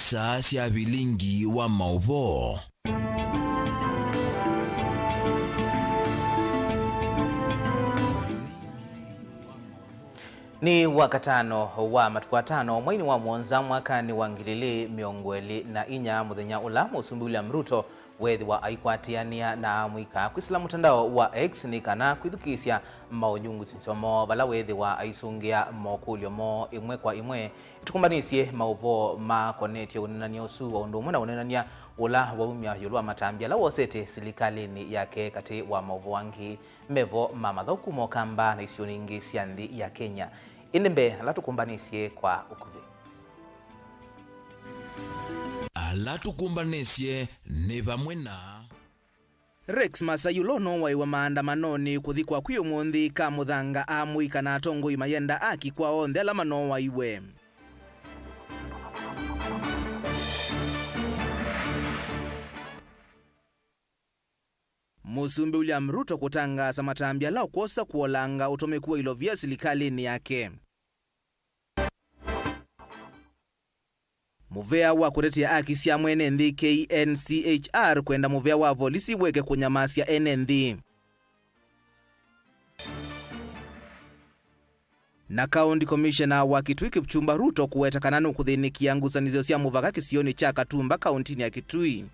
isa cia vilingi wa mauvoo. Ni wakatano wa matukwatano mwaini wa mwonza mwakani wa ngilili miongweli na inya muthenya ula Musumbi William Ruto wethi wa aikwatiania na mwika kwisila mutandao wa X ni kana kwithukisya maunyungu sinsomo bala wethi wa aisungia mokulyo mo imwe kwa imwe itukumbanisye mauvo ma konetio unenania usu wa undumwe na unenania ula waumia yulua matambia la wosete silikalini yake kati wa mauvo wangi mevo mamadhoku mokamba na isiyo ningi siandi ya Kenya inembe alatukumbanisye kwa ukuvi alatukumbanisye ni vamwe na Rex Masayulono waiwa maandamanoni kuthikwa kwiyo mundi ka muthanga amwika na atongo imayenda aki kwa onthe ala mano waiwe. Musumbi William Ruto kutangaza matambia lao kuosa kuolanga utomekuwa ilovia silikalini yake. Muvea wa kutetea haki cia mwene nthi KNCHR kwenda muvea wa volisi weke kunyamasya ene nthi. Na County Commissioner wa Kitui Kipchumba Ruto kuweta kananu kuthinikia ngusanizo cia muvaka kisioni cha Katumba kauntini ya Kitui.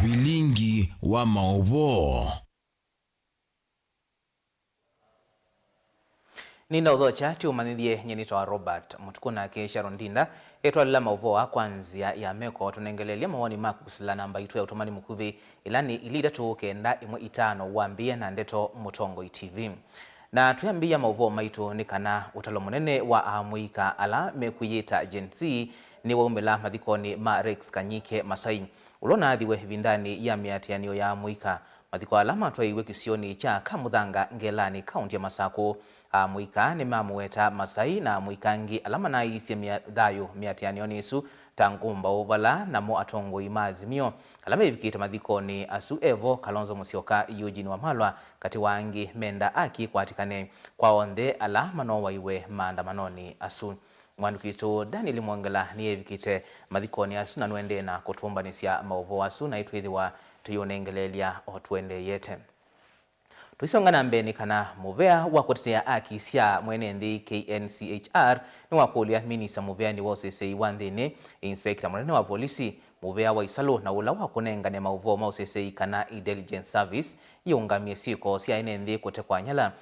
Vilingi wa mauvoo. Nina udhocha tiumanithie nyenito wa Robert Mutukuna ke Sharon Dinda etwa lila mauvoa kwanzia ya meko tunengelelia mawani maku kusila namba itu ya utumani mukuvi ilani ilida kenda imwe itano wambia na ndeto Mutongo TV. Na tuyambia mauvoa maitu ni kana utalo munene wa amuika ala mekuyita jensi ni waumbela mathikoni ma Rex Kanyike Masai. Ulona adhiwe vindani ya miatianio ya amuika mathiko alama twaiwe kisioni cha Kamuthanga Ngelani kaunti ya Masako. Amuika ni mamueta Masai na amuikangi alama na isi thayu miatianio nisu tangumba uvala na mo atongo imazimio alama ivikita mathikoni asu Evo Kalonzo Musyoka Eugene Wamalwa kati wangi menda aki kwatikane kwa onde alama no waiwe maandamanoni asu. Mwandukitu Daniel Mwangala ni evikite mathikoni asu na nwende na kutumbanisya mauvo asu na itwithiwa tuyonengelelia otwende yete. Tuisongana mbeni kana muvea wa kutetea haki cia mwene nthi KNCHR ni wakulia minisa muvea ni wosese wanthini inspector munene wa polisi muvea wa Isalo na ula wa kunengane mauvo mausese kana intelligence service yungamie siko cia ene nthi kutekwa nyala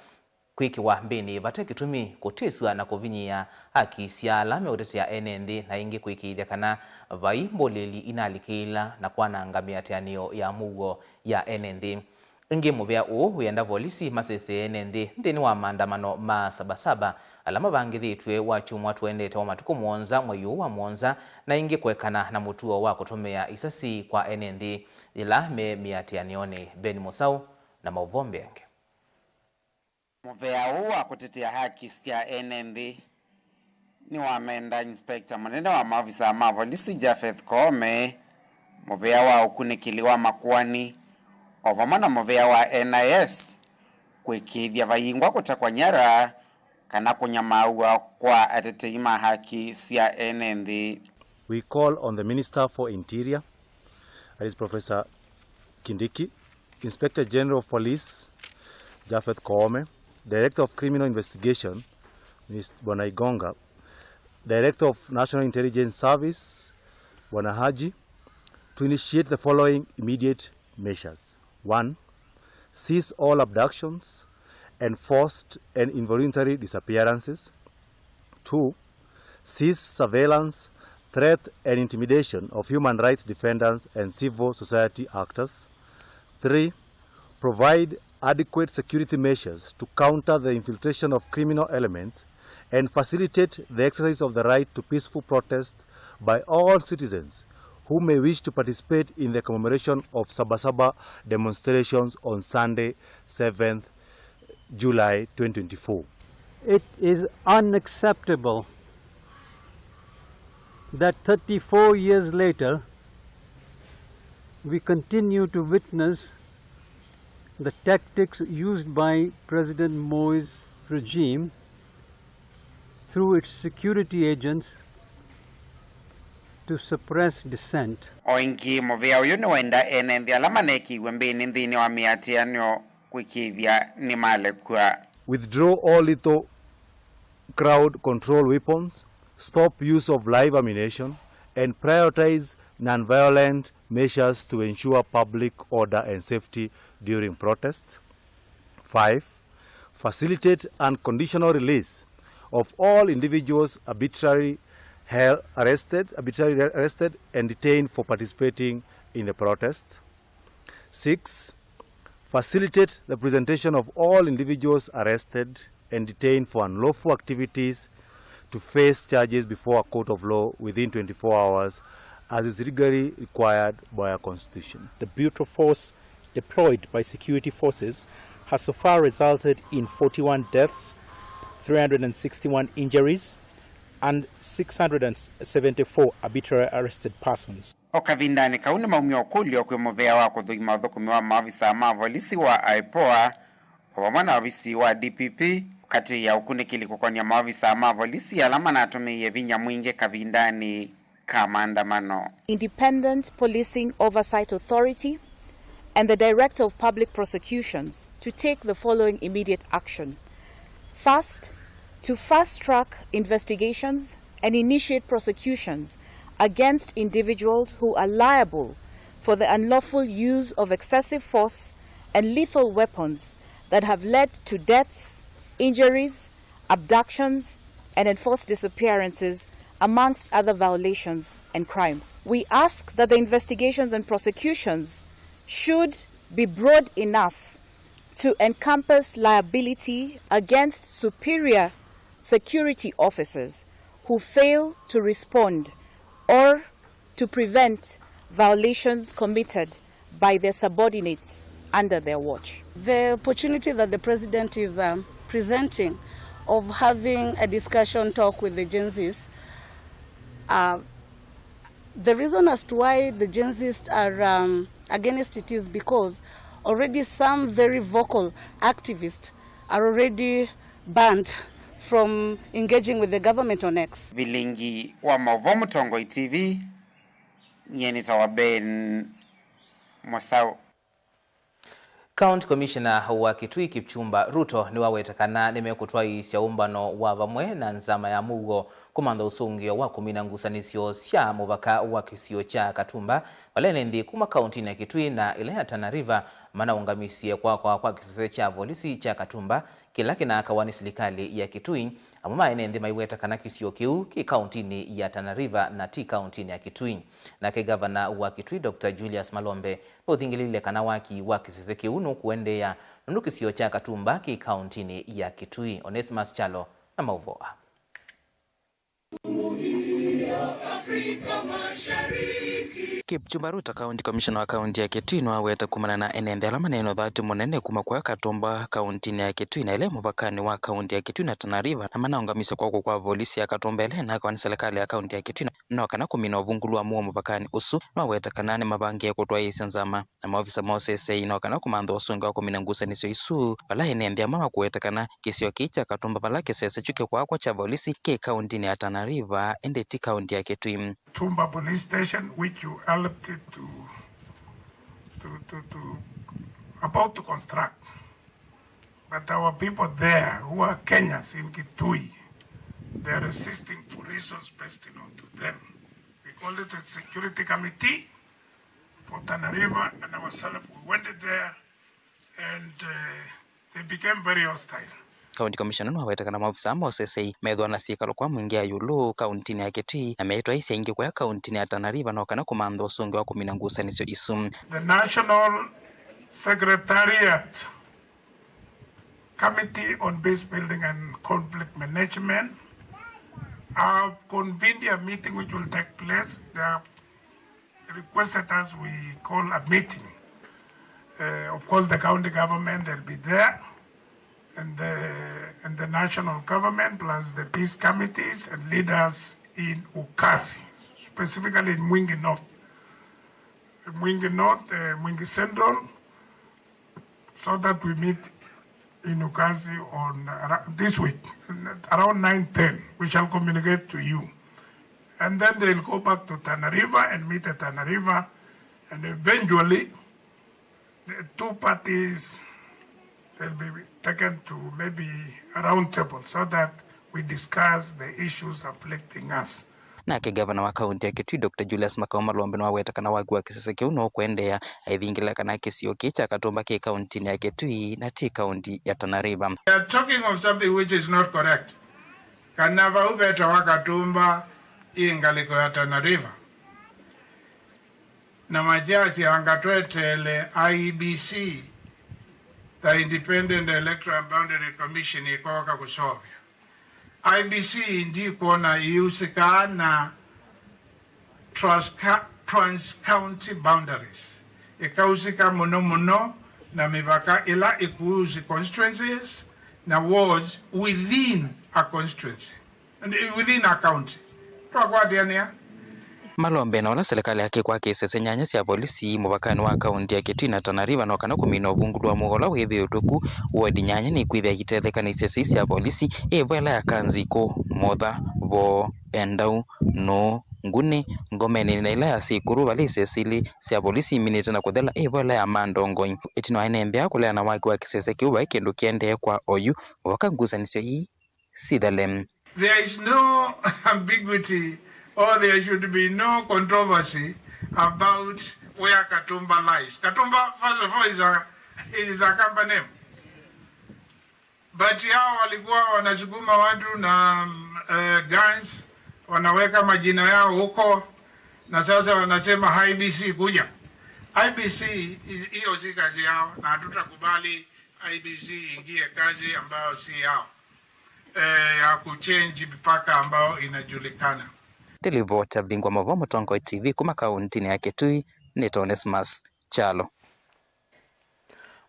kwiki wa mbeni vatekitumi kutiswa na kuvinyia haki cia alame utetea ene nthi na ingi kwikithia kana vai mboleli inalikila na kwananga miatianio ya mugo ya ene nthi. Ingi muvea uyenda volisi masese ene nthi ni wa maandamano ma sabasaba alama vangithitwe wa chumwa tuendete wa matuku mwonza mwayu wa mwonza na ingi kwekana na mutuo wa kutumia isasi kwa ene nthi ila me miatianioni. Ben Musau na mauvombe yange. Muvea wa kutetea haki cia ene nthi ni wamenda inspector munene wa maafisa ma volisi Japheth Koome, muvea wa ukunikiliwa makwani ovamana muvea wa NIS kwikithia vayingwa kutekwa nyara kana kunyamaua kwa atetei ma haki cia ene nthi. We call on the Minister for Interior, that is Professor Kindiki, Inspector General of Police Japheth Koome, Director of Criminal Investigation Mr. Bwana Igonga, Director of National Intelligence Service Bwana Haji, to initiate the following immediate measures. 1. Cease all abductions, enforced and involuntary disappearances. 2. Cease surveillance, threat and intimidation of human rights defenders and civil society actors. 3. Provide adequate security measures to counter the infiltration of criminal elements and facilitate the exercise of the right to peaceful protest by all citizens who may wish to participate in the commemoration of Sabasaba demonstrations on Sunday, 7th July 2024. It is unacceptable that 34 years later we continue to witness the tactics used by President Moi's regime through its security agents to suppress dissent. Oingi movea uyu ni wenda enenthi alama nekiwe mbini nthini wa miatianio kwikithia ni male kwa. Withdraw all lethal crowd control weapons, stop use of live ammunition, and prioritize non-violent measures to ensure public order and safety during protests. 5. Facilitate unconditional release of all individuals arbitrarily arrested and detained for participating in the protest. 6. Facilitate the presentation of all individuals arrested and detained for unlawful activities to face charges before a court of law within 24 hours as is legally required by our constitution. The brutal force deployed by security forces has so far resulted in 41 deaths, 361 injuries, and 674 arbitrarily arrested persons. Okavindani kauni maumio kulio kwe movea wako dhuima udhukumi wa maafisa mavolisi wa IPOA wamana wabisi wa DPP kati ya ukunikili kukonia maafisa mavolisi alama na atumiye vinya mwinge kavindani kamandamano. Independent Policing Oversight Authority and the Director of Public Prosecutions to take the following immediate action. First, to fast-track investigations and initiate prosecutions against individuals who are liable for the unlawful use of excessive force and lethal weapons that have led to deaths, injuries, abductions, and enforced disappearances, amongst other violations and crimes. We ask that the investigations and prosecutions should be broad enough to encompass liability against superior security officers who fail to respond or to prevent violations committed by their subordinates under their watch. The opportunity that the President is presenting of having a discussion talk with the Gen Zs, the reason as to why the Gen Zs are against it is because already some very vocal activists are already banned from engaging with the government on X. Vilingi wa Mavomu Tongoi TV, Nyenita wa Ben Mwasau. County Commissioner wa Kitui Kipchumba Ruto ni wawetakana nimekutwa isya umbano wa vamwe na nzama ya mugo kumanda usungio wa kumina ngusanisio sya muvaka wa kisio cha Katumba walene ndi kuma county na Kitui na ile ya Tana River mana ungamisie kwa kisese cha polisi cha Katumba kila kinaka wani serikali ya Kitui amuma ene ndi maiwetakana kisio kiu ki county ni ya Tana River na ti county ni ya Kitui na ke governor wa Kitui Dr. Julius Malombe uthingilile kana waki wa kisese kiu no kuendea nundu kisio cha Katumba ki county ni ya Kitui. Onesimus Chalo na Mauvoa. Kipchumba Ruto County Commissioner wa County ya Kitui no aweta kumana na enendela maneno dhati munene kuma kwa Katumba County ya Kitui na ile muvakani wa County ya Kitui na Tana River na manaungamisa kwa polisi ya Katumba ile na kwa serikali ya County ya Kitui no kana kumina uvungulu wa muo muvakani usu no aweta kanane mabangi ya kutwa isi nzama na maofisa mosese no kana kumanda usunga wa kumina ngusa niso isu wala enendea mama kuweta kana kisio kicha Katumba pala kisese chuke kwa cha polisi ke County ya Tana River ende ti County ya Kitui. Tumba police station which you helped to about to construct, but our people there who are Kenyans in Kitui, they are resisting for reasons best known to them. We called it a security committee for Tana River and ourselves. We went there and they became very hostile. County Commissioner no aweta kana maofisa mosese medwa na sikalo kwa mwingia yulu county ya Kitui na meitwa isi ingi kwa county ya Tana River no kana kumanda usungi wa kumina ngusa niso isum. The National Secretariat Committee on Base Building and Conflict Management have convened a meeting which will take place. They have requested us we call a meeting. Of course the county government will be there. And the national government plus the peace committees and leaders in Ukasi, specifically in Mwingi North. Mwingi North, Mwingi Central, so that we meet in Ukasi on this week, around 9:10. We shall communicate to you. and then they'll go back to Tana River and meet at Tana River, and eventually the two parties, they'll be taken to maybe a round table so that we discuss the issues afflicting us. Nake gavana wa kaunti ya Kitui Dr. Julius Makau Malombe no wetakana wagwa kisese kiu no kwendea aithingila kana kisio kicha katomba ke kaunti ya Kitui na ti kaunti ya Tana River. We are talking of something which is not correct. Kanava ubeta wakatumba ingaliko ya Tana River. Na majaji angatwetele IEBC, the Independent Electoral Boundary Commission, ikoka kusovya. IBC ndi kuona ihusika na trans-county boundaries. Ikahusika muno na mipaka ila ikuhusi constituencies na wards within a constituency and within a county. Twakwatiania. Malombe naona serikali yake kwa kesi nyanya cia polisi mubakani wa kaunti ya Kitui na Tana River no kana kumina uvungu wa mugola withi utuku wodi nyanya ni kwithia gitethekana cia polisi evela ya kanziko motha vo endau no ngune ngomeni na ila ya sikuru vali sesili cia polisi minite na kuthela evela ya mandongo itino anembe akulea na waki wa kisese kiuba kindu kiende kwa oyu wakanguzanisyo hii sidalem. There is no ambiguity or there should be no controversy about where Katumba lies. Katumba, first of all, is a company name. But hao walikuwa wanasukuma watu na guns, wanaweka majina yao huko, na sasa wanasema IBC kuja. IBC hiyo si kazi yao, na hatutakubali IBC ingie kazi ambayo si yao, ya kuchange mipaka ambayo inajulikana. Delivota bingwa mavomo Tongo TV kuma kaunti ya Kitui ni Onesmus Chalo.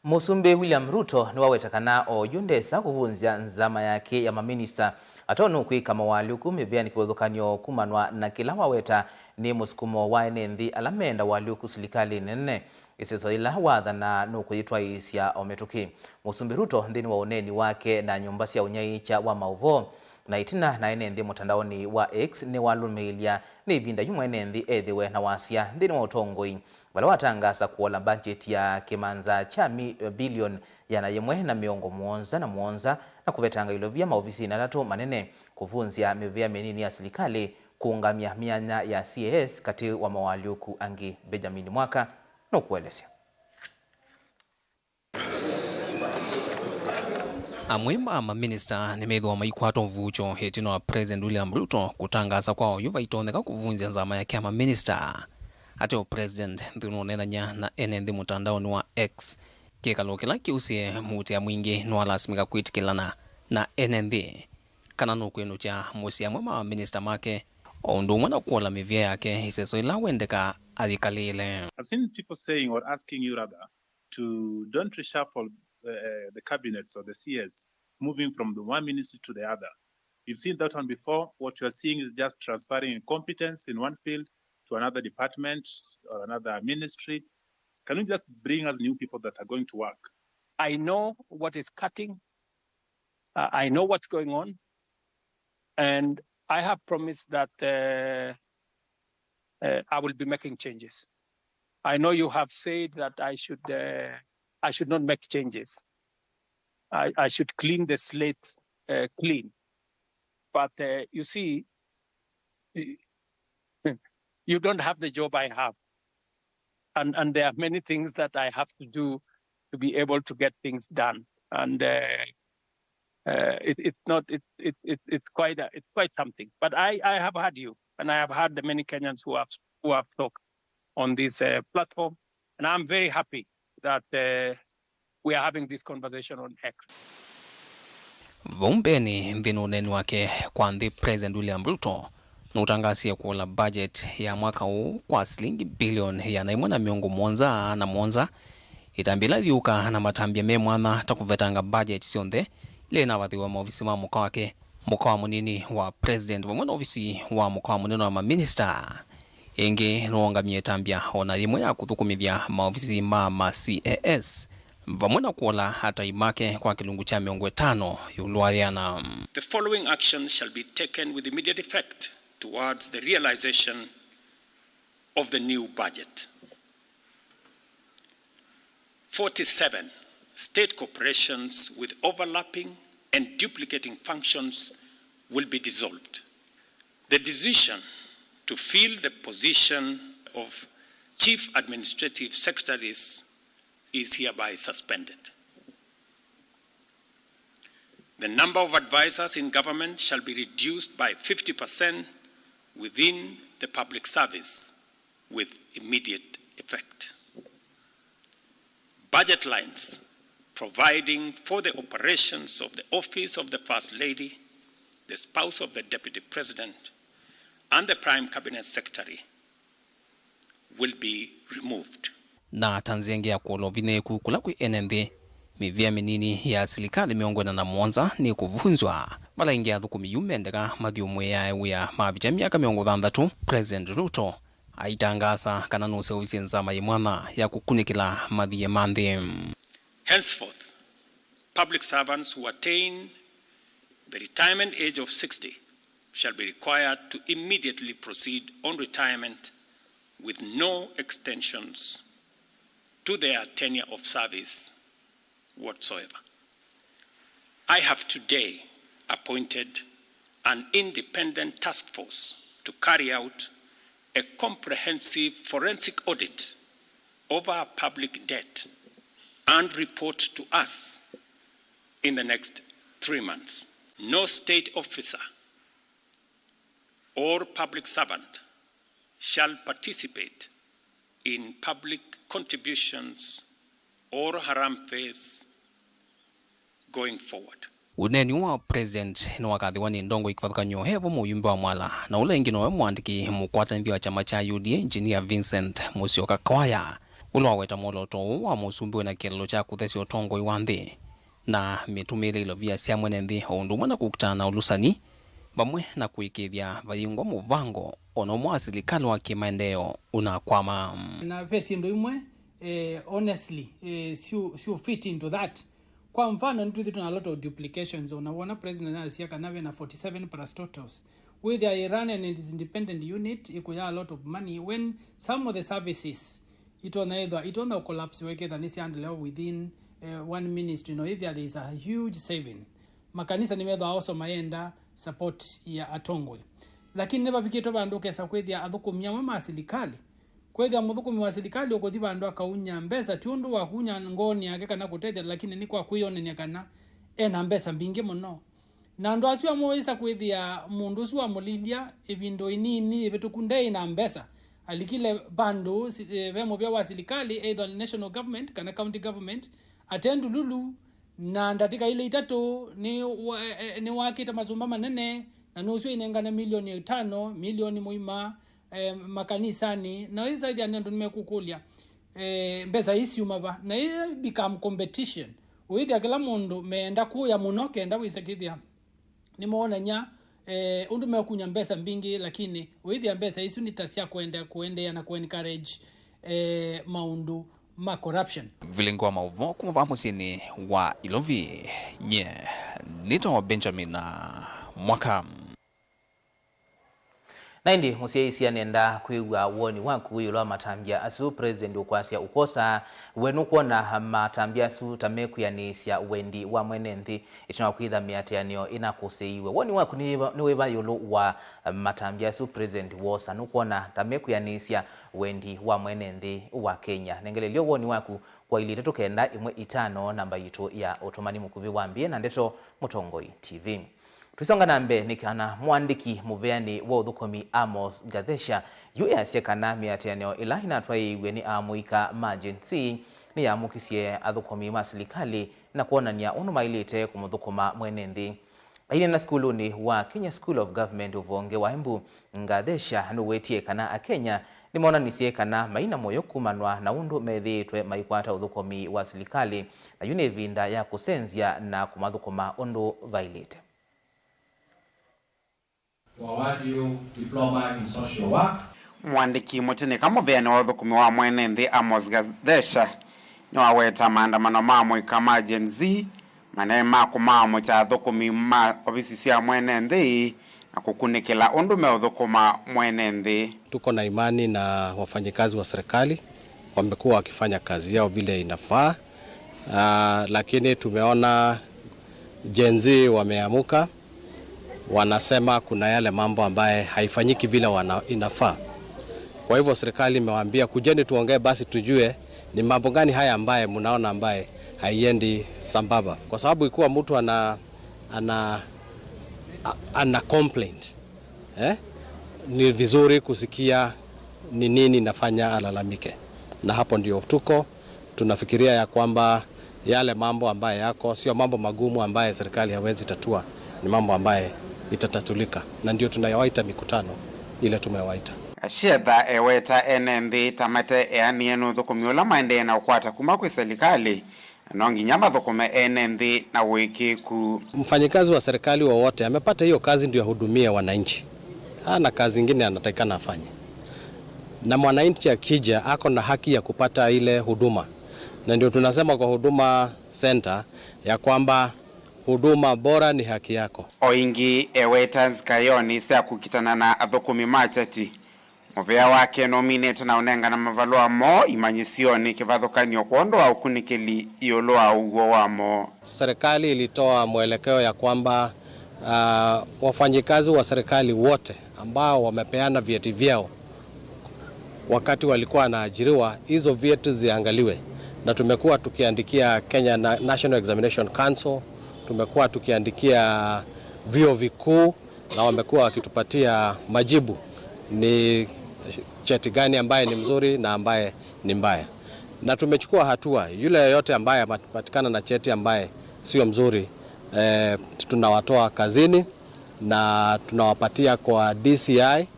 Musumbe William Ruto ni wawetakana oyundesa kuvunzia nzama yake ya maminista atonu kuika mawali kumivya ni kiwethukanyo kumanwa na kila waweta ni muskumo wa enenthi alamenda waliuku silikali nene isiso ila wathana nukuyitwa isya ometuki. Musumbe Ruto ndini wa uneni wake na nyumba cia unyaicha wa mauvo na itina na enenthi mutandaoni wa X ni walumeilia ni ivinda yumwe enenthi ethiwe na wasia ndini wa utongoi wala watangasa kuola budget ya kimanza cha bilioni yana yemwe na miongo muonza na kuvetanga ilovia maofisi na tatu manene kuvunzia mivea menini ya serikali kuungamia mianya ya CAS kati wa mawaliuku angi Benjamin Mwaka no kuelezea. Amwema maminista nimethwa maikwato vucho hetino wa President William Ruto kutangaza kwao yuva itondeka kuvunzia nzama yake ya maminista. Ate o President ndunonenanya na enenthi mutandaoni wa X kikalo kila kiusie mutia mwingi nwalasimika kwitikilana na enenthi kana nukwenu cha musia mwema wa minista make ondu mwana kuola mivya yake iseso ila wendeka adhikalile. I've seen people saying or asking you rather to don't reshuffle the cabinets or the CS moving from the one ministry to the other. You've seen that one before. What you are seeing is just transferring competence in one field to another department or another ministry. Can you just bring us new people that are going to work? I know what is cutting. I know what's going on. And I have promised that I will be making changes. I know you have said that I should not make changes. I should clean the slate clean. But you see, you don't have the job I have. And there are many things that I have to do to be able to get things done. And it's quite something. But I have heard you, and I have heard the many Kenyans who have talked on this platform, and I'm very happy that we are having this conversation on X. Vumbeni mbinu neni wake kwa ndi President William Ruto nutangasia kuola budget ya mwaka huu kwa shilingi bilioni ya naimwana miongo mwonza itambila viuka na matambia memwana takuvetanga budget sionde ile na wathiwa maofisi wa mkoa wake mkoa munini wa president wa mwana ofisi wa mkoa munini wa maminista ingi nuongamie tambia ona yimwe ya kuthukumithia maofisi ma CAS vamwena kuola hata imake kwa kilungu cha miongo 5 yulwathiana. The following action shall be taken with immediate effect towards the realization of the new budget. 47 state corporations with overlapping and duplicating functions will be dissolved. The decision to fill the position of Chief Administrative Secretaries is hereby suspended. The number of advisors in government shall be reduced by 50% within the public service with immediate effect. Budget lines providing for the operations of the office of the First Lady, the spouse of the Deputy President, and the Prime Cabinet Secretary will be removed. Na tanzia kuolo vineku kula ku NND mivia minini ya serikali miongoni na mwanza ni kuvunzwa bala ingia thukumi yumendega mathiumwe ya mabija miaka miongo thanthatu. President Ruto aitangaza kana no service nzama yimwana ya kukunikila mathie manthe. Henceforth, public servants who attain the retirement age of 60 shall be required to immediately proceed on retirement with no extensions to their tenure of service whatsoever. I have today appointed an independent task force to carry out a comprehensive forensic audit of our public debt and report to us in the next 3 months. No state officer or public servant shall participate in public contributions or haramphase going forward. Uneni wa president ni wakati wani ndongo ikifathika nyohevo muyumbe wa mwala na ule ingino we mwandiki mukwata nthi wa chama cha UDA Engineer Vincent Musyoka Kwaya ulwa weta moloto wa musumbiwe na kilelo cha kuthesi otongo iwanthi na mitumile ilo via sia mwene nthi oundumwa na kukutana na ulusani bamwe na kuikithia vayingwa muvango ono mwa serikali wa kimaendeleo unakwama na pesi ndo imwe honestly si fit into that. Kwa mfano nituthi tuna a lot of duplications. Unaona president anasia kanave na 47 parastatals with the Iranian and its independent unit ikuya a lot of money when some of the services it on the collapse weke than is handled within one ministry. No, either there is a huge saving. Makanisa nimetho also maenda support ya atongwe lakini neba bikito bandu kesa kwethia athukumia mama serikali kwethia muthukumi wa serikali ukothi bandu akaunya mbesa tiondo wa kunya ngoni yake kana kutethia lakini ni kwa kuyonenia kana ena mbesa mbingi muno na ndo aswa moisa kwethia mundu swa mulilia ebindo inini betukunde ina mbesa alikile bandu bemo bya wa serikali either national government kana county government atendu lulu na ndatika ile itatu ni wakita mazumba manene na nusu inengana milioni 5 milioni muima makanisani na hizo idea ndio nimekukulia mbeza isi umaba na it become competition uithia kila mundu meenda kuya muno kenda wisekithia nimeona nya undu mekunya mbesa mbingi lakini uithia mbesa isi nitasia kuendea na encourage maundu ma corruption vilingwa mauvo kuma musini wa Ilovi nye nito Benjamin na mwaka naindi musiaisia nenda kuigwa woni waku yulwa matambia asu president ukwasia ukosa wenu kuona matambia asu tamekuyanisia wendi wa mwenenthi ichina kuitha miatianio inakuseiwe woni waku ni weba yulu wa matambia asu president wosa nukuona tamekuyanisia wendi wa mwenenthi wa Kenya nengelelio woni waku kwa ili tetu kenda imwe 5 namba yitu ya Otomani Mukuvi wambie na ndeto Mutongoi TV. Tuisonga nambe nikana mwandiki muveani wa uthukomi Amos Gathesha yu kana miatianio ila hinatwaiwe ni amuika emergency ni amukisie athukomi ma serikali na kuonania unumailite kumuthukuma mwenenthi aine na skuluni wa Kenya School of Government uvonge wa Embu. Gathesha nuwetie kana akenya nimeona nisie kana maina moyo kumanwa na undu methitwe maikwata uthukomi wa serikali na yune vinda ya kusenzia na kumathukuma undu vailite. To award you diploma in social work. Mwandiki mutini kama vyani wa uthukumi wa mwenenthi Amos Gathesha nyaweta maandamano mamwe kama Gen Z manema kumamu cha thukumi ma ofisi cia mwenenthi na kukunikila undu meuthukuma mwene nthi. Tuko na imani na wafanyikazi wa serikali wamekuwa wakifanya kazi yao vile inafaa, lakini tumeona Gen Z wameamuka, wanasema kuna yale mambo ambaye haifanyiki vile inafaa. Kwa hivyo serikali imewaambia kujeni tuongee basi tujue ni mambo gani haya ambaye mnaona ambaye haiendi sambamba. Kwa sababu ikiwa mtu ana complaint, ni vizuri kusikia ni nini nafanya alalamike. Na hapo ndio tunafikiria ya kwamba yale mambo ambaye yako sio mambo magumu ambaye serikali hawezi tatua, ni mambo ambaye itatatulika, na ndio tunayawaita mikutano ile tumewaita. Shietha eweta NND tamate eanienu thukumiola maende na ukwata kuma kwa serikali nongi nyama thukume NND na wiki ku. Mfanyikazi wa serikali wowote amepata hiyo kazi ndio ahudumie wananchi. Hana kazi nyingine anatakana afanye. Na mwananchi akija ako na haki ya kupata ile huduma. Na ndio tunasema kwa Huduma Center ya kwamba huduma bora ni haki yako. Oingi ewetans kayoni sia kukitana na athukumi machati. Muvea wake nominate na unenga na mavalua mo imanyisioni kivathukanio kwondo au kunikili ioloa ugo wamo. Serikali ilitoa mwelekeo ya kwamba wafanyikazi wa serikali wote ambao wamepeana vyeti vyao wakati walikuwa wanaajiriwa, hizo vyeti ziangaliwe. Na tumekuwa tukiandikia Kenya National Examination Council, tumekuwa tukiandikia vyuo vikuu na wamekuwa wakitupatia majibu ni cheti gani ambaye ni mzuri na ambaye ni mbaya. Na tumechukua hatua, yule yote ambaye amepatikana na cheti ambaye sio mzuri, tunawatoa kazini na tunawapatia kwa DCI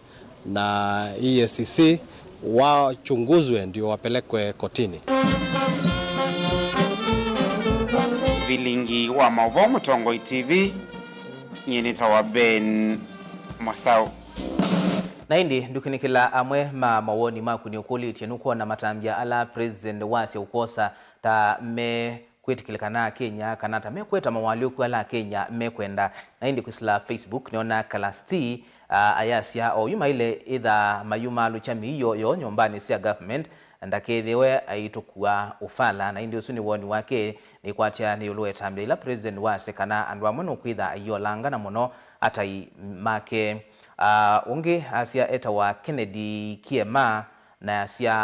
na EACC wachunguzwe ndio wapelekwe kotini. Vilingi wa Mauvoo Mutongoi TV, nyenita wa Ben Masau. Na indi ndukinikila amwe mawoni maku ni ukuli tienuko na matambia ala president wasi ukosa ta me kwetikilikana Kenya kanata me kweta mawaliuku ala Kenya me kwenda. Na indi kusila Facebook niona kalasti ayasia o yuma ile either mayuma luchami yo nyombani siya government ndakethiwe aitukua ufala. Na indi usuni woni wake ni kwatia ni uluwe tambia ila president wasi kana andwa mwenu kwitha ayo langa na mono atai make unge asia eta wa Kennedy Kiema na asia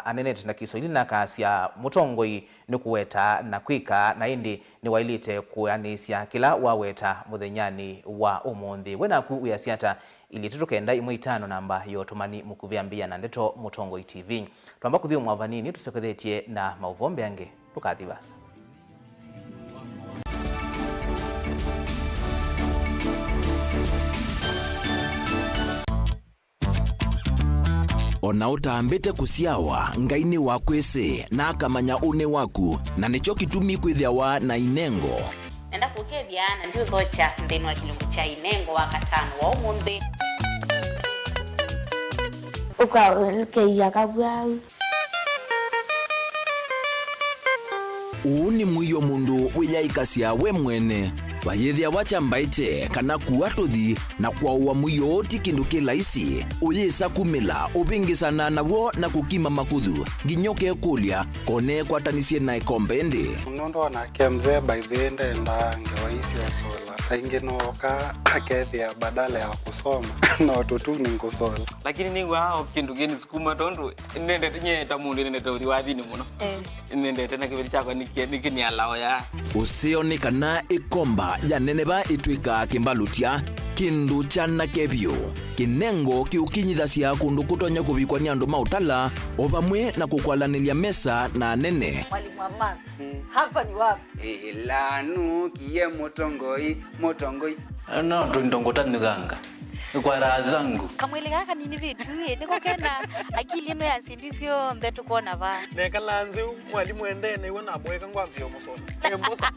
anenete na Kiswahili na kasia Mutongoi nukuweta na kwika na indi ni wailite kuanisia kila waweta muthenyani wa umundi wena ku uyasiata ili tutukenda imwe 5 namba yotumani mukuviambia na ndeto Mutongoi TV twamba kuthio mwavanini tusekethetie na mauvombe ange tukathibasa. Ona utambete kusiawa ngaini wakwese na akamanya une waku na nicho kitumi kwithiawa na Inengo. Nenda kukethia na ndio thocha ndeni wa kilungu cha Inengo wa katano wa umuthi. Ukakeia kabwau. Uuni mwiyo mundu wiyaikasia we mwene wayethia wachambaite kana kuatuthi na kwauwa mwiyo oti kindu kilaisi uyisa kumila ubingisana nawo na kukima makuthu nginyoke kulia kone kwatanisie na ikombendi munondo na kemze by the end enda ngewaisi wa sola sainge noka akethia badala ya kusoma na watoto ni kusola lakini ningu hao kindu geni sukuma tondu nende tinye tamundi nende tori wathini muno nende tena kibiri chako nikini alao ya usioni kana ikomba ya neneba itwika kimbalutia kindu chana kebyo Kinengo kiukinyithasia kundu kutonya kuvikwa ni andu mautala obamwe na kukwalanilia mesa na nene. Mwalimu wa Max, hapa ni wapi? Lanu kiye Mutongoi. No, tuindongota niganga. Kwa raha zangu. Kamwele kaka nini vitu niko kena akili ino ya sindisio mbetu kuona va. Nekalanze mwalimu endene iwana mweka ngwambio musona.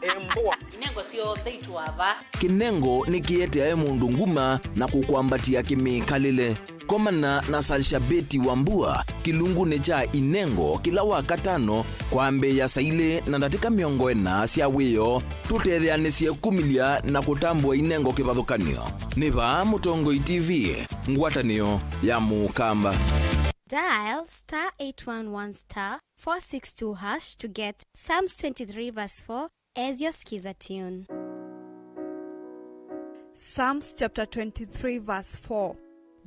Emboa. Kinengo sio theitu ava. Kinengo ni kiete ae mundu nguma na kukwambatia kimikalile. komana na Salshabeti Wambua kilungune cha Inengo kila wakatano kwa mbe ya saile na ndatika miongo ena sia wiyo tutetheanisye kumilia na kutambua Inengo kivathukanio. Niva Mutongoi TV, ngwatanio ya Mukamba. Dial *811*462# to get Psalms 23 verse 4 as your skiza tune. Psalms chapter 23 verse 4.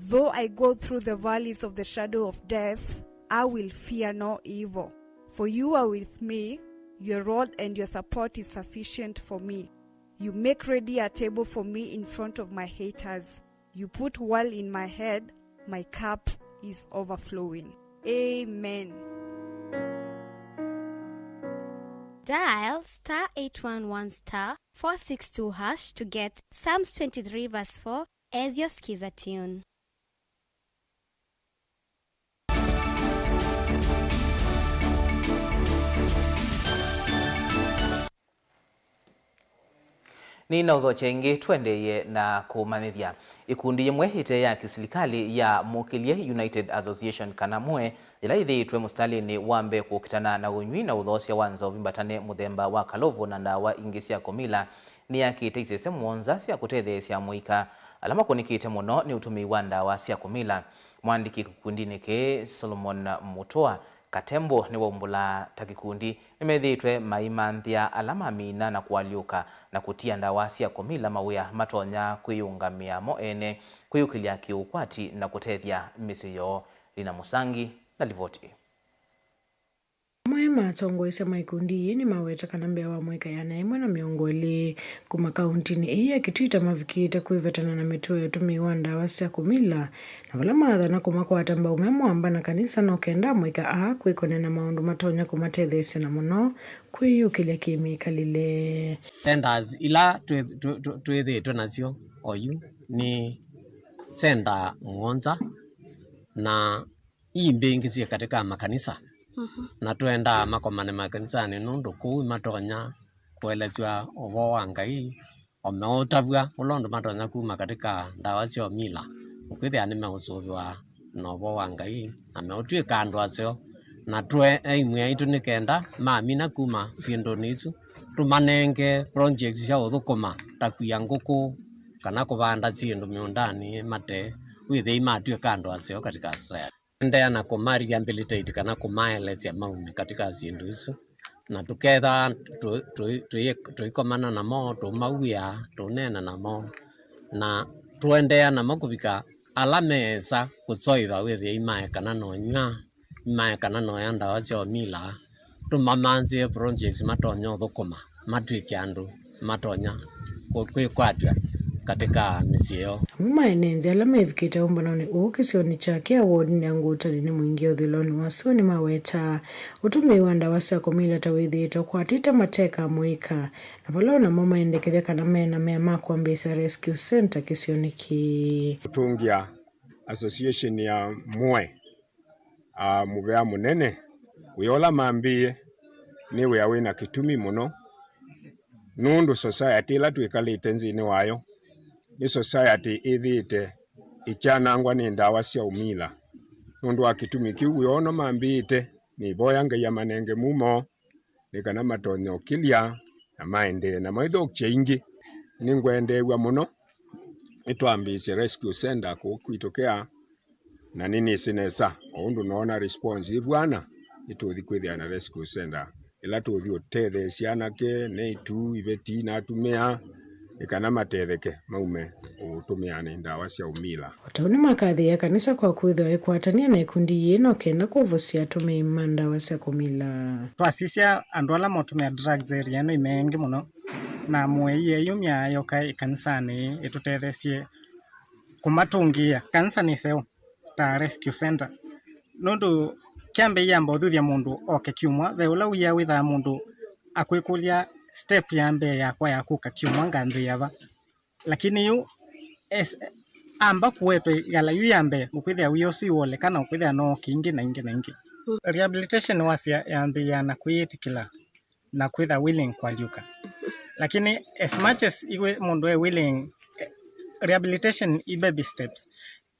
Though I go through the valleys of the shadow of death, I will fear no evil. For you are with me, your rod and your support is sufficient for me. You make ready a table for me in front of my haters. You put oil in my head, my cup is overflowing. Amen. Dial *811*462# to get Psalms 23 verse 4 as your skiza tune. Ni naudho chengi tuendeye na kumanithia. Ikundi yemwe hite ya kisilikali ya Mukilie United Association kanamwe ila ithiitwe mustalini wambe kukitana na unywi na uthosia wanzo vimbatane muthemba wa kalovu na ndawa ingi cia komila ni yakite isese muonza cia kutetheesya muika alama kunikite muno ni utumi wa ndawa cia komila. Mwandiki kikundini ke Solomon Mutoa Katembo ni waumbula takikundi nimethitwe maimanthia alama mina na kualiuka na kutia ndawa cia komila mawia matonya kwiyungamia moene kwiyukilia kiukwati na kutethia misiyo. Lina Musangi na livoti. Mwema tongoise maikundi ni maweta kanambia wa mweka ya naimwe na miongoli kuma kauntini iya kituita mavikita kuivetana na mituwe utumi wanda wasia kumila na wala madha na kumakwa atamba umemwamba na kanisa na ukenda mweka kuikone na maundu matonya kumatethesi na muno kwiyukile kimi kalile tenders ila tuethe nasio oyu ni senda Ngonza na imbingizie katika makanisa na tuenda makomane makanisani nundu kuu matonya kuelezwa uvo wa Ngai omeotavua ulondo matonya kuma katika ndawa cia mila ukwithia nimeusuvwa na uvo wa Ngai ameotwika andu acio na twe imwe itu nikenda mamina kuma sindu nisu tumanenge projects cia uthukuma takuya nguku kana kuvanda cindu miundani mate withe imatwika andu acio katika society ndea na rehabilitate kana kumaelezea mauni katika zindu isu na tuketha tuikomana namo tumauia tunena namo na tuendea namo kuvika alamesa kusoiva withia imae kana nonywa imae kana noya ndawa cia mila tumamanzie projects matonya thukuma matwike andu matonya kwikwatwa katika misio maenenzi alama ivikita umbononi ukisioni chake award ni angutani ni mwingio dhiloni wasoni maweta utumi wanda wasa komila tawithito kwa tita mateka muika na valona mama endekethia kana mena mema kuambisa rescue center kisioniki utungia association ya mwe muvea munene uyola mambie niwe awina kitumi muno nundu society ila twikalite nzini wayo ni society ithite ikianangwa ni ndawa cia umila nundu wa kitumi kiu uyono mambite ni boya Ngai ya manenge mumo ni kana matonyo kilia na maende na maitho kingi ni ngwendewa muno itwambise rescue center kwitokea na nini sinesa undu naona response bwana ituthi kwithia na rescue center ila tuthi utethe ciana ke ne tu ibeti na tumia ikana matetheke maume utumiane ndawa cia umila watauni makathi ya kanisa kwa kwithwa ikwatania na ikundi yino kenda kuvusia tumi mandawa cia kumila twasisia andu ala motumia drugs area no imengi muno na mweye yumya yoka kanisani itutethesie kumatungia kanisani seo ta rescue center nundu kiambe yamba uthuthia mundu oke kiumwa ve ula uya witha mundu akwikulia step yambe yakwa yakuka kiumwa nganthi yava lakini yu amba kuwepe gala yu yambe ukwithia wiyosi wole kana ukwithia no kingi na ingi na ingi rehabilitation wasia yambi ya na kuyitikila na kwitha willing kwaliuka lakini as much as iwe mundu willing rehabilitation i baby steps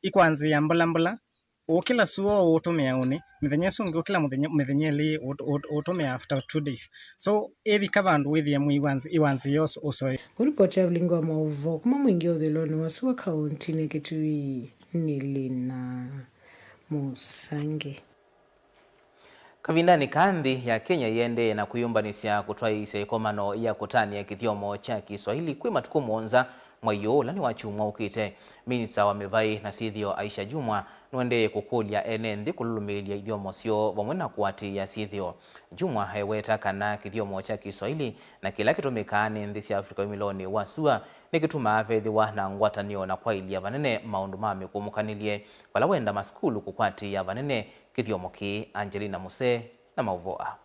ikwanzia mbulambula ukila suo utumia uni mithenya sungi ukila mithenya li utumia after 2 days so ebi kabandu withia mu iwanzi yos uso kuripoti ya ulingo wa mauvo kuma mwingi uthiloni wasua kaunti ni Kitui Nilina Musangi. Kavindani kandi ya Kenya yende na kuyumbanisya kutwa isekomano ya kutani ya kithiomo cha Kiswahili kwi matuku monza mwayo lani wachumwa ukite minisa wa mevai na sithio Aisha Jumwa nwende kukulia enendi kululumilia idiomo sio wamwena kuwati ya sithio. Jumwa haiweta kana kithiomo cha Kiswahili na kila kitumikani ndisi Afrika umiloni wasua ni kituma afedhiwa na ngwatanio na kwa ili ya vanene maundu mami kumukanilie wala wenda maskulu kukwati ya vanene kithiomo ki. Angelina Muse na Mauvoa.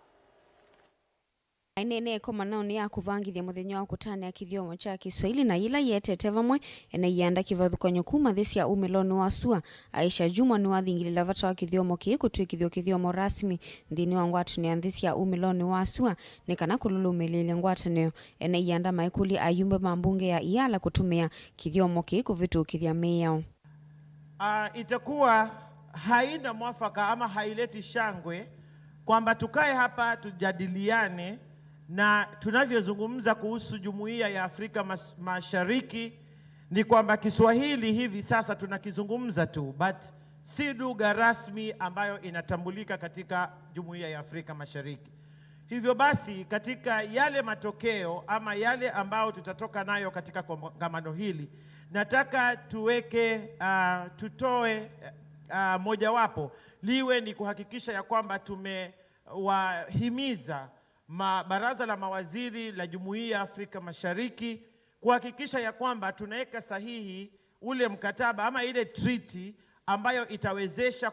Ainene komanoni ya kuvangithia muthenya wa kutania kithiomo cha Kiswahili na ila yetete vamwe ena yanda kivathukanyo kuma thisi ya umiloni wasua. Aisha Jumwa ni wathingilila vata wa kithiomo ki kutwikithio kithiomo rasmi nthini wa ngwatanio ya thisi ya umiloni wasua ni kana kululumilia ngwatanio ena yanda maikuli ayumbe mambunge ya iala kutumia kithiomo ki kuvitukithia miyao. Itakuwa haina mwafaka ama haileti shangwe kwamba tukae hapa tujadiliane na tunavyozungumza kuhusu Jumuiya ya Afrika Mashariki ni kwamba Kiswahili hivi sasa tunakizungumza tu, but si lugha rasmi ambayo inatambulika katika Jumuiya ya Afrika Mashariki. Hivyo basi katika yale matokeo ama yale ambao tutatoka nayo katika kongamano hili, nataka tutoe mojawapo liwe ni kuhakikisha ya kwamba tumewahimiza baraza la mawaziri la Jumuiya ya Afrika Mashariki kuhakikisha ya kwamba tunaweka sahihi ule mkataba ama ile treaty ambayo itawezesha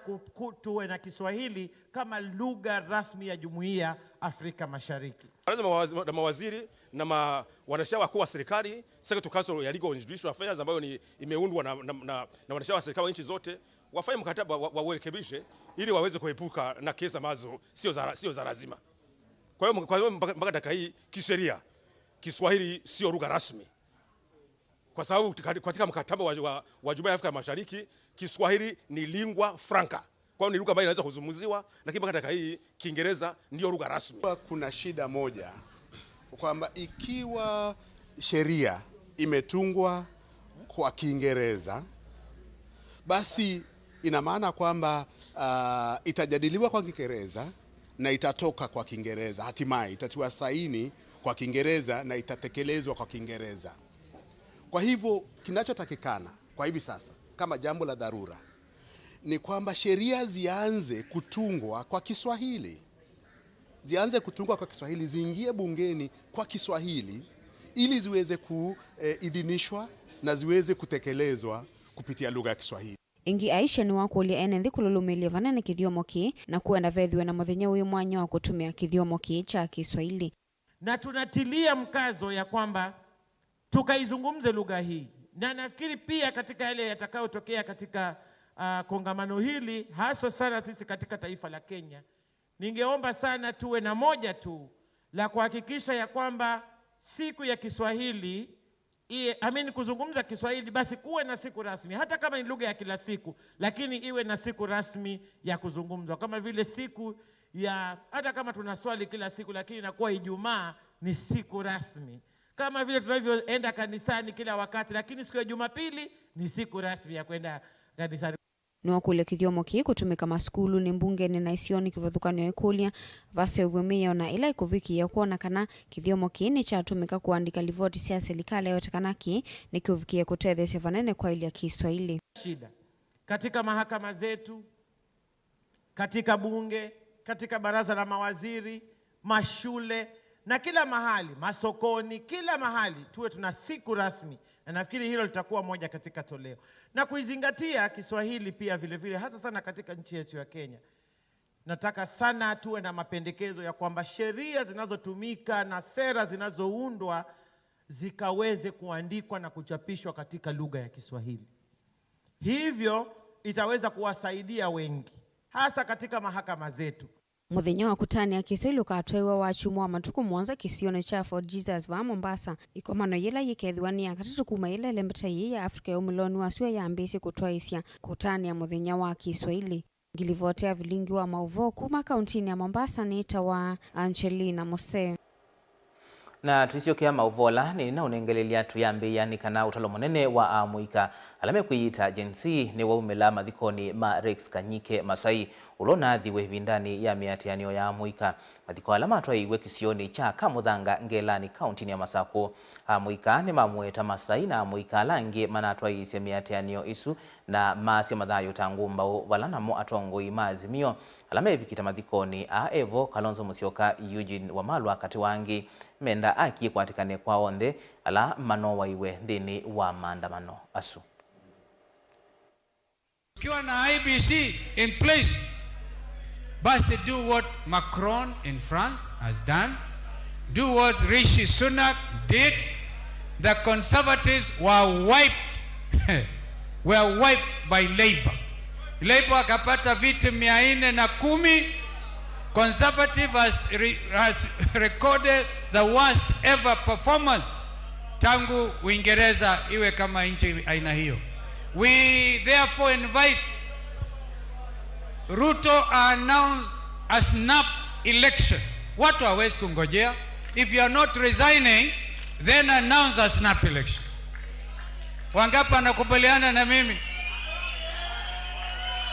tuwe na Kiswahili kama lugha rasmi ya Jumuiya Afrika Mashariki. Baraza la mawaziri na wanashauri wakuu wa serikali, Secretary Council ya Legal and Judicial Affairs ambayo imeundwa na wanashauri wa serikali wa nchi zote wafanye mkataba warekebishe ili waweze kuepuka na kesi ambazo sio za lazima. Kwa hiyo mpaka dakika hii kisheria Kiswahili sio lugha rasmi. Kwa sababu katika mkataba wa Jumuiya ya Afrika Mashariki Kiswahili ni lingua franca. Kwa hiyo ni lugha ambayo inaweza kuzungumziwa, lakini mpaka dakika hii Kiingereza ndio lugha rasmi. Kuna shida moja kwamba ikiwa sheria imetungwa kwa Kiingereza basi ina maana kwamba itajadiliwa kwa Kiingereza na itatoka kwa Kiingereza, hatimaye itatiwa saini kwa Kiingereza na itatekelezwa kwa Kiingereza. Kwa hivyo kinachotakikana kwa hivi sasa kama jambo la dharura ni kwamba sheria zianze kutungwa kwa Kiswahili. Zianze kutungwa kwa Kiswahili, ziingie bungeni kwa Kiswahili ili ziweze kuidhinishwa na ziweze kutekelezwa kupitia lugha ya Kiswahili. Ingi Aisha ni wakulia enendi kululumilia vanene kithiomo ki na kuenda vethiwe na muthenya uyu mwanya wa kutumia kithiomo ki cha Kiswahili. Na tunatilia mkazo ya kwamba tukaizungumze lugha hii. Na nafikiri pia katika yale yatakayotokea katika kongamano hili, haswa sana sisi katika taifa la Kenya, ningeomba sana tuwe na moja tu la kuhakikisha ya kwamba siku ya Kiswahili kuzungumza Kiswahili basi kuwe na siku rasmi, hata kama ni lugha ya kila siku, lakini iwe na siku rasmi ya kuzungumzwa, kama vile siku ya, hata kama tunaswali kila siku lakini inakuwa Ijumaa ni siku rasmi, kama vile tunavyoenda kanisani kila wakati, lakini siku ya Jumapili ni siku rasmi ya kwenda kanisani. Ni wakulia kithiomo ki kutumika maskulu ni mbungeni na isioni kivathukanio ikulia vase uvumia na ila ikuviki ya kuona kana kithiomo ki ni chatumika kuandika livoti cia serikali yote kana ki ni kuvikia kutethesia vanene kwa ili ya Kiswahili. Shida katika mahakama zetu, katika bunge, katika baraza la mawaziri, mashule na kila mahali, masokoni, kila mahali tuwe tuna siku rasmi, na nafikiri hilo litakuwa moja katika toleo. Na kuizingatia Kiswahili pia vile vile, hasa sana katika nchi yetu ya Kenya. Nataka sana tuwe na mapendekezo ya kwamba sheria zinazotumika na sera zinazoundwa zikaweze kuandikwa na kuchapishwa katika lugha ya Kiswahili. Hivyo itaweza kuwasaidia wengi, hasa katika mahakama zetu. Muthenya wa kutania Kiswahili ukatwewa wa chumwa matuku mwanza kisione cha Fort Jesus va Mombasa. Ikomano yela yikethiwa ni akatatu kuma yela elembeta ya Afrika ya umiloni wasua ya ambisi kutwaisya kutania muthenya wa Kiswahili. Ngilivotea vilingi wa mauvo kuma kauntini ya Mombasa ni wa Angelina Mose. Na tuisiokia mauvola ni na unengelelia tuyambe yani kana utalo monene wa amuika alame kuita jensi ni waumela madhikoni ma Rex Kanyike Masai ulona thiwe vindani ya miatianio ya amuika madhiko alama atwa iwe kisioni cha Kamuthanga Ngelani kaunti ya Masako. Amuika ni mamweta Masai na amuika lange manatwa isi miatianio isu na masi madhayo tangumba walana mo atongoi maazimio alame vikita madhikoni Evo Kalonzo Musyoka Eugene Wamalwa kati wangi menda aki kwatikane kwa onde ala manowa iwe ndini wa maandamano asu. Ukiwa na IBC in place, basi do what Macron in France has done, do what Rishi Sunak did. The Conservatives were wiped by Labour. Labour akapata viti 410. Conservative has recorded the worst ever performance tangu Uingereza iwe kama nchi aina hiyo. We therefore invite Ruto announce a snap election. Watu hawezi kungojea. If you are not resigning, then announce a snap election. Wangapi anakubaliana na mimi?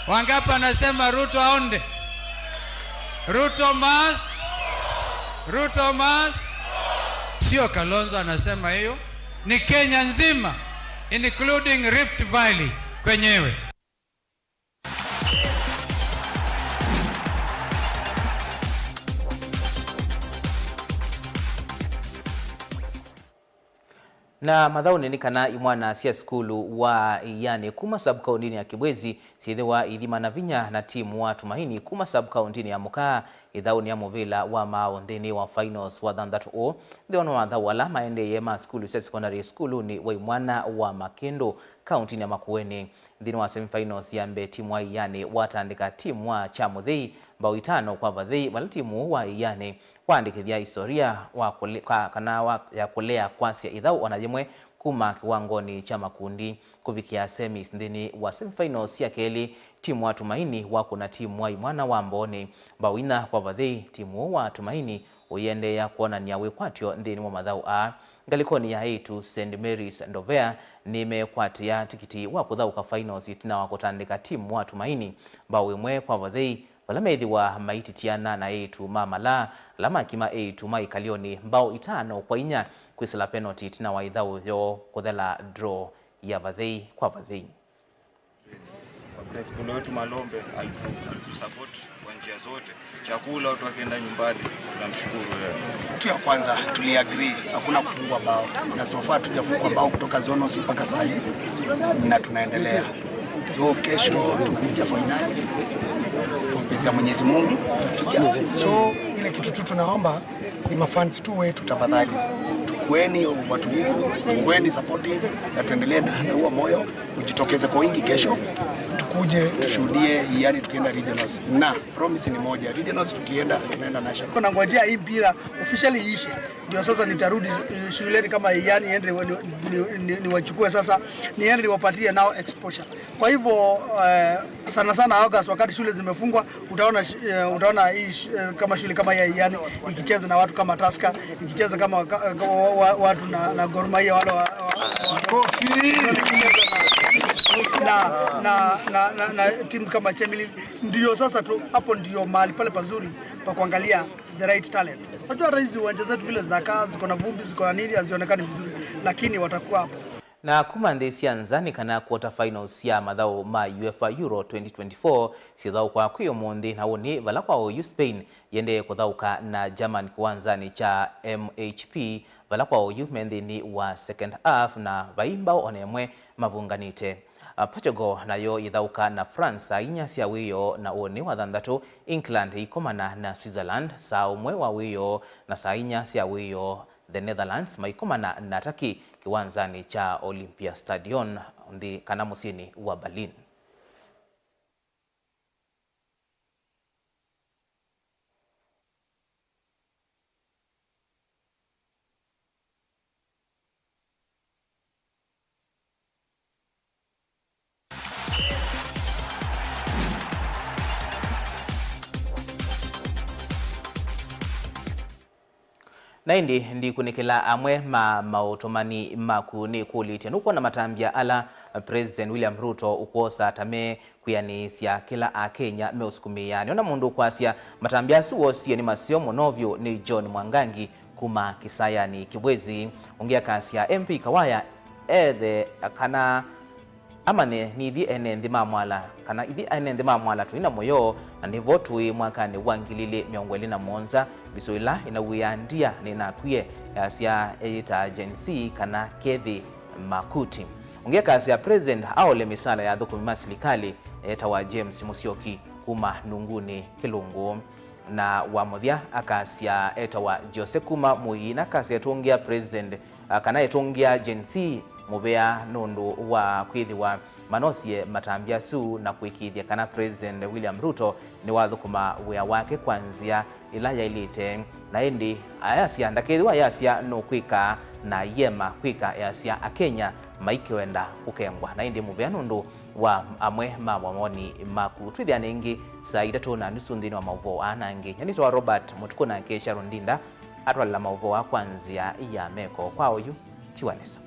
Wangapi anasema Ruto aonde? Ruto must. Sio Kalonzo anasema hiyo, ni Kenya nzima including Rift Valley kwenyewe. Na madhauni ni kana imwana sia skulu wa yani kuma sub-county ya Kibwezi sithewa idhima na vinya na timu wa Tumaini kuma sub-county ya Mukaa idhauni ya Muvila wa maondeni wa finals wa thandatu ndeono wadha wala maende yema skulu secondary skulu ni wa imwana wa Makendo county ya Makueni ndini wa semi-finals ya mbe timu wa yani watandika timu wa Chamuthei mbao 5 kwa vathei wala timu wa yani waandikithia historia ya kulea kwansia idhau wanajemwe kuma kiwangoni cha makundi kuvikia semis ndini wa semifinals ya keli timu wa Tumaini wako na timu wa imwana wa Mboni mbawina kwa vathei timu wa Tumaini uyende ya kuona niyawe kwatio ndini wa madhau ngalikoni ya heitu St. Mary's Ndovea nimekwatia tikiti wa kuthauka finals itina wa kutandika timu wa Tumaini mbawimwe kwa vathei walamethi wa maititiana na eitu mamala lama kima eitu maikalioni mbao 5 kwa 4 kwisila penalty tina wa idhau yo kuthela draw ya vathei kwa vathei. Kwa principal wetu Malombe alitu support kwa njia zote. Chakula watu wakienda nyumbani tunamshukuru yeye. Kitu ya kwanza tuliagree hakuna kufungwa bao na so far tujafungwa bao kutoka zonos mpaka sasa na tunaendelea. So kesho tunakuja finali. Kwa Mwenyezi Mungu tutakuja. So ile kitu tu tunaomba ni mafans tu wetu tafadhali. Tukueni watulivu, tukueni supportive na tuendelee na huo moyo, ujitokeze kwa wingi kesho. Tukuje tushuhudie yani tukienda regionals. Na promise ni moja, regionals tukienda tunaenda national. Kuna ngojea hii mpira officially ishe. Ndio sasa nitarudi shuleni kama yani ende niwachukue sasa niende niwapatie nao exposure. Kwa hivyo sana sana August wakati shule zimefungwa utaona hii kama shule kama ya yani ikicheza na watu kama Tusker, ikicheza kama watu na Gor Mahia wale na timu kama Chemelil ndio sasa tu hapo ndio mahali pale pazuri pa kuangalia the right talent. Unajua hizi uwanja zetu vile zinakaa ziko na vumbi ziko na nini hazionekani vizuri lakini watakuwa hapo. Na kumandesi anzani kana quarter finals ya madhao ma UEFA Euro 2024 sidhau kwa kuyo monde na woni vala kwa Spain yende kuthauka na German kiwanzani cha MHP vala kwa mendeni wa second half na vaimba onemwe mavunganite. Portugal nayo ithauka na France inyasi wiyo na oni wa thandatu England ikomana na Switzerland saa umwe wa wiyo na saa inyasi wiyo the Netherlands maikomana na Turkey kiwanzani cha Olympia Stadion ndi kana musini wa Berlin. na indi ndi kunikila amwe mautomani makuni kulitia nuko na matambia ala President William Ruto ukuosa tame kuyanisya kila Akenya meusukumia niona mundu kwasia matambia suwosie ni masio monovyo ni John Mwangangi kuma Kisayani Kibwezi ungia kasia MP Kawaya ethe kana amane ni ithi ene nthima mwala kana ithi ene nthima mwala tuina moyo na nivo tui mwakani wangilile miongweli na monza bisuila inawiandia ninakwie sia eta agency kana Kethi Makuti ungia kasi ya President aole misala ya thukumi masilikali eta wa James Musyoki kuma Nunguni Kilungu na wamuthia akasia eta wa Jose Kuma Muina kasi etungia President kana etungia agency mubea nundu wa kwithiwa manosie matambia su na kuikithia kana President William Ruto ni wathukuma wea wake kwanzia ila yailite na indi ayasia ndakithiwa ayasia no kwika na yema kwika yasia Akenya maikiwenda kukengwa na indi mubea nundu wa amwe mawamoni maku twithia ningi saa 3:30 nthini wa mauvo anangi nyanitwa Robert Mutuku na Sharon Ndinda atwala mauvo kwanzia ya meko kwa uyu Tiwanesa.